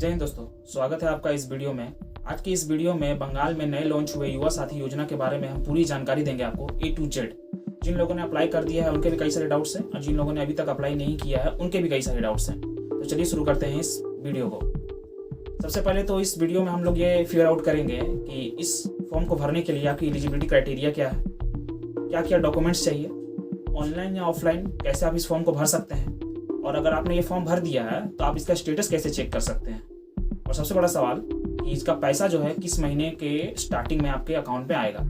जय हिंद दोस्तों, स्वागत है आपका इस वीडियो में। आज की इस वीडियो में बंगाल में नए लॉन्च हुए युवा साथी योजना के बारे में हम पूरी जानकारी देंगे आपको A to Z। जिन लोगों ने अप्लाई कर दिया है उनके भी कई सारे डाउट्स हैं और जिन लोगों ने अभी तक अप्लाई नहीं किया है उनके भी कई सारे डाउट्स हैं। तो चलिए शुरू करते हैं इस वीडियो को। सबसे पहले तो इस वीडियो में हम लोग ये फिगर आउट करेंगे कि इस फॉर्म को भरने के लिए आपकी एलिजिबिलिटी क्राइटेरिया क्या है, क्या क्या डॉक्यूमेंट्स चाहिए, ऑनलाइन या ऑफलाइन कैसे आप इस फॉर्म को भर सकते हैं, और अगर आपने ये फॉर्म भर दिया है तो आप इसका स्टेटस कैसे चेक कर सकते हैं, और सबसे बड़ा सवाल कि इसका पैसा जो है किस महीने के स्टार्टिंग में आपके अकाउंट में आएगा।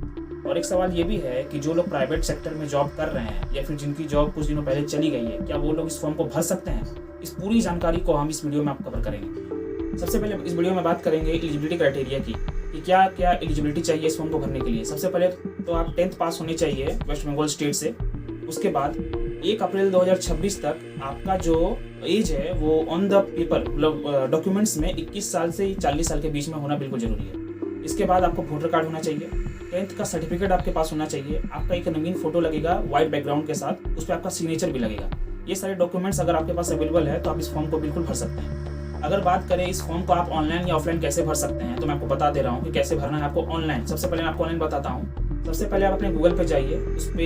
और एक सवाल ये भी है कि जो लोग प्राइवेट सेक्टर में जॉब कर रहे हैं या फिर जिनकी जॉब कुछ दिनों पहले चली गई है, क्या वो लोग इस फॉर्म को भर सकते हैं। इस पूरी जानकारी को हम इस वीडियो में आप कवर करेंगे। सबसे पहले इस वीडियो में बात करेंगे एलिजिबिलिटी क्राइटेरिया की कि क्या क्या एलिजिबिलिटी चाहिए इस फॉर्म को भरने के लिए। सबसे पहले तो आप 10th पास होने चाहिए वेस्ट बंगाल स्टेट से। उसके बाद 1 अप्रैल 2026 तक आपका जो एज है वो ऑन द पेपर मतलब डॉक्यूमेंट्स में 21 साल से 40 साल के बीच में होना बिल्कुल जरूरी है। इसके बाद आपको वोटर कार्ड होना चाहिए, 10th का सर्टिफिकेट आपके पास होना चाहिए, आपका एक रंगीन फोटो लगेगा व्हाइट बैकग्राउंड के साथ, उस पर आपका सिग्नेचर भी लगेगा। ये सारे डॉक्यूमेंट्स अगर आपके पास अवेलेबल है तो आप इस फॉर्म को बिल्कुल भर सकते हैं। अगर बात करें इस फॉर्म को आप ऑनलाइन या ऑफलाइन कैसे भर सकते हैं तो मैं आपको बता दे रहा हूँ कि कैसे भरना है आपको ऑनलाइन। सबसे पहले मैं आपको ऑनलाइन बताता हूँ। सबसे पहले आप अपने गूगल पे जाइए, उस पर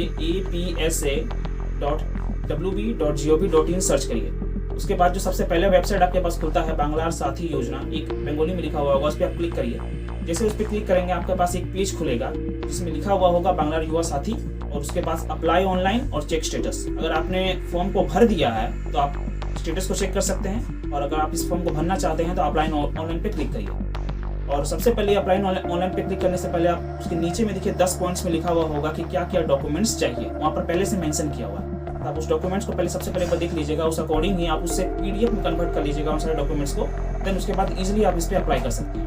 apsa.wb.gov.in सर्च करिए। उसके बाद जो सबसे पहले वेबसाइट आपके पास खुलता है बांग्लार साथी योजना, एक बंगाली में लिखा हुआ होगा, उस पर आप क्लिक करिए। जैसे उस पर क्लिक करेंगे आपके पास एक पेज खुलेगा जिसमें लिखा हुआ होगा बांग्लार युवा साथी, और उसके पास अप्लाई ऑनलाइन और चेक स्टेटस। अगर आपने फॉर्म को भर दिया है तो आप स्टेटस को चेक कर सकते हैं, और अगर आप इस फॉर्म को भरना चाहते हैं तो अप्लाई ऑनलाइन पे क्लिक करिए। और सबसे पहले अप्लाई ऑनलाइन पे क्लिक करने से पहले आप उसके नीचे में देखिए 10 पॉइंट्स में लिखा हुआ होगा कि क्या क्या डॉक्यूमेंट्स चाहिए, वहाँ पर पहले से मेंशन किया हुआ है। आप उस डॉक्यूमेंट्स को पहले सबसे पहले देख लीजिएगा, उस अकॉर्डिंग ही आप उससे PDF में कन्वर्ट कर लीजिएगा उन सारे डॉक्यूमेंट्स को। देन उसके बाद इजीली आप इस पर अप्लाई कर सकते हैं।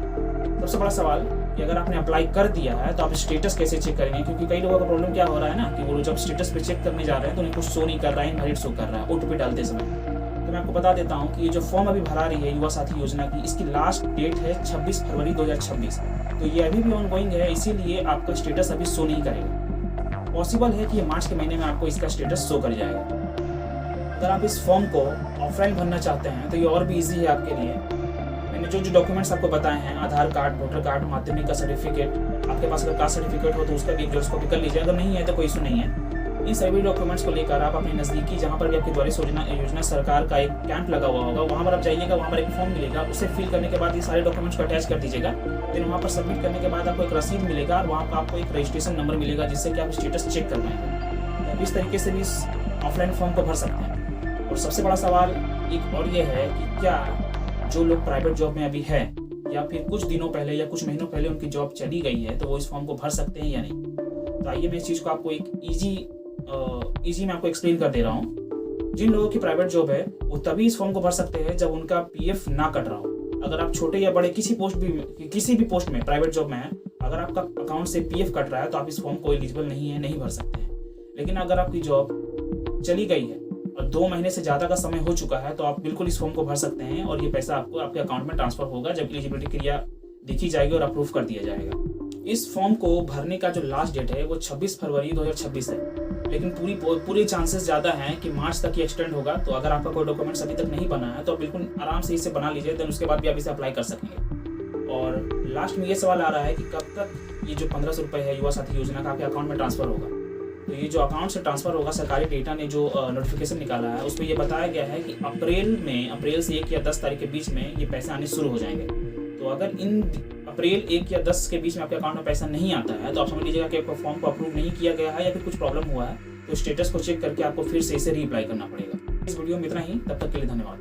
सबसे बड़ा सवाल कि अगर आपने अप्लाई कर दिया है तो आप स्टेटस कैसे चेक करेंगे, क्योंकि कई लोगों का प्रॉब्लम क्या हो रहा है ना कि वो जब स्टेटस पे चेक करने जा रहे हैं तो उन्हें कुछ शो नहीं कर रहा है, इनवैलिड शो कर रहा है OTP डालते समय। तो मैं आपको बता देता हूँ कि ये जो फॉर्म अभी भरा रही है युवा साथी योजना की, इसकी लास्ट डेट है 26 फरवरी 2026। तो ये अभी भी ऑनगोइंग है, इसीलिए आपका स्टेटस अभी शो नहीं करेगा। पॉसिबल है कि ये मार्च के महीने में आपको इसका स्टेटस शो कर जाएगा। अगर आप इस फॉर्म को ऑफलाइन भरना चाहते हैं तो ये और भी इजी है आपके लिए। मैंने जो डॉक्यूमेंट्स आपको बताए हैं, आधार कार्ड, वोटर कार्ड, माध्यमिक का सर्टिफिकेट, आपके पास अगर कास्ट सर्टिफिकेट हो तो उसका भी जेरॉक्स कॉपी कर लीजिए। अगर नहीं है तो कोई इशू नहीं है। इन सभी डॉक्यूमेंट्स को लेकर आप अपने नज़दीकी जहाँ पर भी आपकी द्वारा योजना सरकार का एक कैंप लगा हुआ होगा, वहाँ पर आप जाइएगा, वहाँ पर एक फॉर्म मिलेगा, उसे फिल करने के बाद ये सारे डॉक्यूमेंट्स को अटैच कर दीजिएगा। फिर वहाँ पर सबमिट करने के बाद आपको एक रसीद मिलेगा और वहाँ पर आपको एक रजिस्ट्रेशन नंबर मिलेगा जिससे कि आप स्टेटस चेक कर पाएंगे। तो इस तरीके से भी इस ऑफलाइन फॉर्म को भर सकते हैं। और सबसे बड़ा सवाल एक और ये है कि क्या जो लोग प्राइवेट जॉब में अभी है या फिर कुछ दिनों पहले या कुछ महीनों पहले उनकी जॉब चली गई है तो वो इस फॉर्म को भर सकते हैं या नहीं। तो आइए मैं इस चीज़ को आपको एक ईजी में आपको एक्सप्लेन कर दे रहा हूँ। जिन लोगों की प्राइवेट जॉब है वो तभी इस फॉर्म को भर सकते हैं जब उनका PF ना कट रहा हो। अगर आप छोटे या बड़े किसी भी पोस्ट में प्राइवेट जॉब में है, अगर आपका अकाउंट से PF कट रहा है तो आप इस फॉर्म को एलिजिबल नहीं है, नहीं भर सकते हैं। लेकिन अगर आपकी जॉब चली गई है और 2 महीने से ज़्यादा का समय हो चुका है तो आप बिल्कुल इस फॉर्म को भर सकते हैं, और ये पैसा आपको आपके अकाउंट में ट्रांसफर होगा जब एलिजिबिलिटी क्रिया देखी जाएगी और अप्रूव कर दिया जाएगा। इस फॉर्म को भरने का जो लास्ट डेट है वो 26 फरवरी 2026 है, लेकिन पूरे चांसेस ज़्यादा हैं कि मार्च तक ये एक्सटेंड होगा। तो अगर आपका कोई डॉक्यूमेंट्स अभी तक नहीं बना है तो आप बिल्कुल आराम से इसे बना लीजिए, देन उसके बाद भी आप इसे अप्लाई कर सकेंगे। और लास्ट में ये सवाल आ रहा है कि कब तक ये जो 1500 रुपये है युवा साथी योजना का आपके अकाउंट में ट्रांसफर होगा। तो ये जो अकाउंट से ट्रांसफर होगा, सरकारी डेटा ने जो नोटिफिकेशन निकाला है उस पर यह बताया गया है कि अप्रैल से 1 या 10 तारीख के बीच में ये पैसे आने शुरू हो जाएंगे। तो अगर इन अप्रैल 1 या 10 के बीच में आपके अकाउंट में पैसा नहीं आता है तो आप समझ लीजिएगा कि आपका फॉर्म को अप्रूव नहीं किया गया है या फिर कुछ प्रॉब्लम हुआ है। तो स्टेटस को चेक करके आपको फिर से इसे रीअप्लाई करना पड़ेगा। इस वीडियो में इतना ही, तब तक के लिए धन्यवाद।